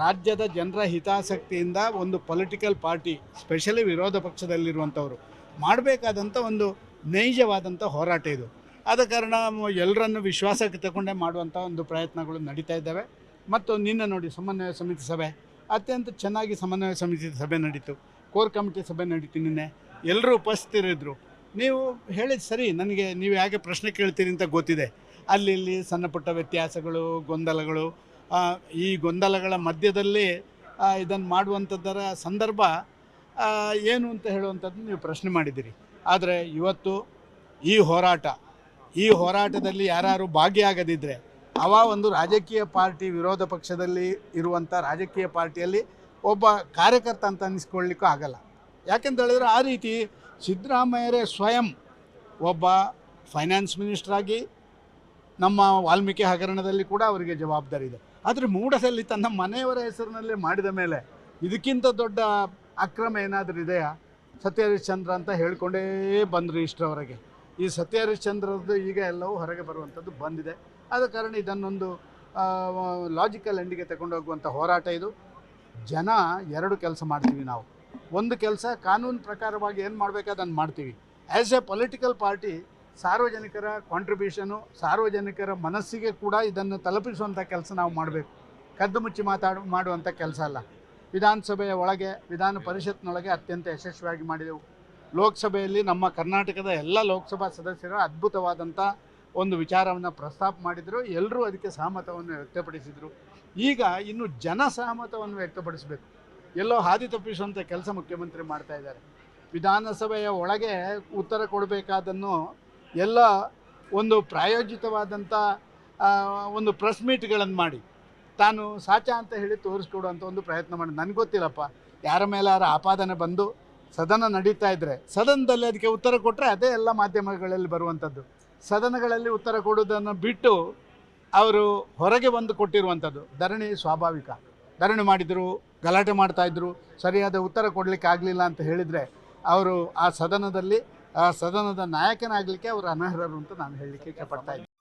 ರಾಜ್ಯದ ಜನರ ಹಿತಾಸಕ್ತಿಯಿಂದ ಒಂದು ಪೊಲಿಟಿಕಲ್ ಪಾರ್ಟಿ, ಸ್ಪೆಷಲಿ ವಿರೋಧ ಪಕ್ಷದಲ್ಲಿರುವಂಥವರು ಮಾಡಬೇಕಾದಂಥ ಒಂದು ನೈಜವಾದಂಥ ಹೋರಾಟ ಇದು. ಆದ ಕಾರಣ ಎಲ್ಲರನ್ನು ವಿಶ್ವಾಸಕ್ಕೆ ತಗೊಂಡೇ ಮಾಡುವಂಥ ಒಂದು ಪ್ರಯತ್ನಗಳು ನಡೀತಾ ಇದ್ದಾವೆ. ಮತ್ತು ನಿನ್ನೆ ನೋಡಿ ಸಮನ್ವಯ ಸಮಿತಿ ಸಭೆ ಅತ್ಯಂತ ಚೆನ್ನಾಗಿ ಸಮನ್ವಯ ಸಮಿತಿ ಸಭೆ ನಡೀತು, ಕೋರ್ ಕಮಿಟಿ ಸಭೆ ನಡೀತು. ನಿನ್ನೆ ಎಲ್ಲರೂ ಉಪಸ್ಥಿತರಿದ್ದರು. ನೀವು ಹೇಳಿದ ಸರಿ, ನನಗೆ ನೀವು ಯಾಕೆ ಪ್ರಶ್ನೆ ಕೇಳ್ತೀರಿ ಅಂತ ಗೊತ್ತಿದೆ. ಅಲ್ಲಿ ಇಲ್ಲಿ ಸಣ್ಣ ಪುಟ್ಟ ವ್ಯತ್ಯಾಸಗಳು, ಗೊಂದಲಗಳು, ಈ ಗೊಂದಲಗಳ ಮಧ್ಯದಲ್ಲಿ ಇದನ್ನು ಮಾಡುವಂಥದ್ದರ ಸಂದರ್ಭ ಏನು ಅಂತ ಹೇಳುವಂಥದ್ದು ನೀವು ಪ್ರಶ್ನೆ ಮಾಡಿದ್ದೀರಿ. ಆದರೆ ಇವತ್ತು ಈ ಹೋರಾಟದಲ್ಲಿ ಯಾರು ಭಾಗಿಯಾಗದಿದ್ದರೆ ಒಂದು ರಾಜಕೀಯ ಪಾರ್ಟಿ, ವಿರೋಧ ಪಕ್ಷದಲ್ಲಿ ಇರುವಂಥ ರಾಜಕೀಯ ಪಾರ್ಟಿಯಲ್ಲಿ ಒಬ್ಬ ಕಾರ್ಯಕರ್ತ ಅಂತ ಅನ್ನಿಸ್ಕೊಳ್ಳಿಕ್ಕೂ ಆಗಲ್ಲ. ಯಾಕೆಂತ ಹೇಳಿದ್ರೆ ಆ ರೀತಿ ಸಿದ್ದರಾಮಯ್ಯರೇ ಸ್ವಯಂ ಒಬ್ಬ ಫೈನಾನ್ಸ್ ಮಿನಿಸ್ಟ್ರಾಗಿ ನಮ್ಮ ವಾಲ್ಮೀಕಿ ಹಗರಣದಲ್ಲಿ ಕೂಡ ಅವರಿಗೆ ಜವಾಬ್ದಾರಿ ಇದೆ. ಆದರೆ ಮೂಡದಲ್ಲಿ ತನ್ನ ಮನೆಯವರ ಹೆಸರಿನಲ್ಲೇ ಮಾಡಿದ ಮೇಲೆ ಇದಕ್ಕಿಂತ ದೊಡ್ಡ ಅಕ್ರಮ ಏನಾದರೂ ಇದೆಯಾ? ಸತ್ಯ ಹರಿಶ್ಚಂದ್ರ ಅಂತ ಹೇಳ್ಕೊಂಡೇ ಬಂದರು ಇಷ್ಟರವರೆಗೆ. ಈ ಸತ್ಯ ಹರಿಶ್ಚಂದ್ರದ್ದು ಈಗ ಎಲ್ಲವೂ ಹೊರಗೆ ಬರುವಂಥದ್ದು ಬಂದಿದೆ. ಆದ ಕಾರಣ ಇದನ್ನೊಂದು ಲಾಜಿಕಲ್ ಎಂಡಿಗೆ ತಗೊಂಡೋಗುವಂಥ ಹೋರಾಟ ಇದು. ಜನ ಎರಡು ಕೆಲಸ ಮಾಡ್ತೀವಿ ನಾವು. ಒಂದು ಕೆಲಸ ಕಾನೂನು ಪ್ರಕಾರವಾಗಿ ಏನು ಮಾಡಬೇಕು ಅದನ್ನು ಮಾಡ್ತೀವಿ. ಆ್ಯಸ್ ಎ ಪೊಲಿಟಿಕಲ್ ಪಾರ್ಟಿ ಸಾರ್ವಜನಿಕರ ಕಾಂಟ್ರಿಬ್ಯೂಷನು, ಸಾರ್ವಜನಿಕರ ಮನಸ್ಸಿಗೆ ಕೂಡ ಇದನ್ನು ತಲುಪಿಸುವಂಥ ಕೆಲಸ ನಾವು ಮಾಡಬೇಕು. ಕದ್ದು ಮುಚ್ಚಿ ಮಾಡುವಂಥ ಕೆಲಸ ಅಲ್ಲ. ವಿಧಾನಸಭೆಯ ಒಳಗೆ, ವಿಧಾನ ಪರಿಷತ್ನೊಳಗೆ ಅತ್ಯಂತ ಯಶಸ್ವಿಯಾಗಿ ಮಾಡಿದೆವು. ಲೋಕಸಭೆಯಲ್ಲಿ ನಮ್ಮ ಕರ್ನಾಟಕದ ಎಲ್ಲ ಲೋಕಸಭಾ ಸದಸ್ಯರು ಅದ್ಭುತವಾದಂಥ ಒಂದು ವಿಚಾರವನ್ನು ಪ್ರಸ್ತಾಪ ಮಾಡಿದರು. ಎಲ್ಲರೂ ಅದಕ್ಕೆ ಸಹಮತವನ್ನು ವ್ಯಕ್ತಪಡಿಸಿದರು. ಈಗ ಇನ್ನು ಜನ ಸಹಮತವನ್ನು ವ್ಯಕ್ತಪಡಿಸಬೇಕು. ಎಲ್ಲೋ ಹಾದಿ ತಪ್ಪಿಸುವಂಥ ಕೆಲಸ ಮುಖ್ಯಮಂತ್ರಿ ಮಾಡ್ತಾ ಇದ್ದಾರೆ. ವಿಧಾನಸಭೆಯ ಒಳಗೆ ಉತ್ತರ ಕೊಡಬೇಕಾದನ್ನು ಎಲ್ಲ ಒಂದು ಪ್ರಾಯೋಜಿತವಾದಂಥ ಒಂದು ಪ್ರೆಸ್ ಮೀಟ್ಗಳನ್ನು ಮಾಡಿ ತಾನು ಸಾಚ ಅಂತ ಹೇಳಿ ತೋರಿಸ್ಕೊಡುವಂಥ ಒಂದು ಪ್ರಯತ್ನ ಮಾಡಿ. ನನಗೆ ಗೊತ್ತಿಲ್ಲಪ್ಪ, ಯಾರ ಮೇಲಾರ ಆಪಾದನೆ ಬಂದು ಸದನ ನಡೀತಾ ಇದ್ದರೆ ಸದನದಲ್ಲಿ ಅದಕ್ಕೆ ಉತ್ತರ ಕೊಟ್ಟರೆ ಅದೇ ಎಲ್ಲ ಮಾಧ್ಯಮಗಳಲ್ಲಿ ಬರುವಂಥದ್ದು. ಸದನಗಳಲ್ಲಿ ಉತ್ತರ ಕೊಡೋದನ್ನು ಬಿಟ್ಟು ಅವರು ಹೊರಗೆ ಬಂದು ಕೊಟ್ಟಿರುವಂಥದ್ದು. ಧರಣಿ ಸ್ವಾಭಾವಿಕ. ಧರಣಿ ಮಾಡಿದರು, ಗಲಾಟೆ ಮಾಡ್ತಾಯಿದ್ರು, ಸರಿಯಾದ ಉತ್ತರ ಕೊಡಲಿಕ್ಕೆ ಆಗಲಿಲ್ಲ ಅಂತ ಹೇಳಿದರೆ ಅವರು ಆ ಸದನದ ನಾಯಕನಾಗಲಿಕ್ಕೆ ಅವರು ಅನರ್ಹರು ಅಂತ ನಾನು ಹೇಳಲಿಕ್ಕೆ ಇಷ್ಟಪಡ್ತಾ ಇದ್ದೀನಿ.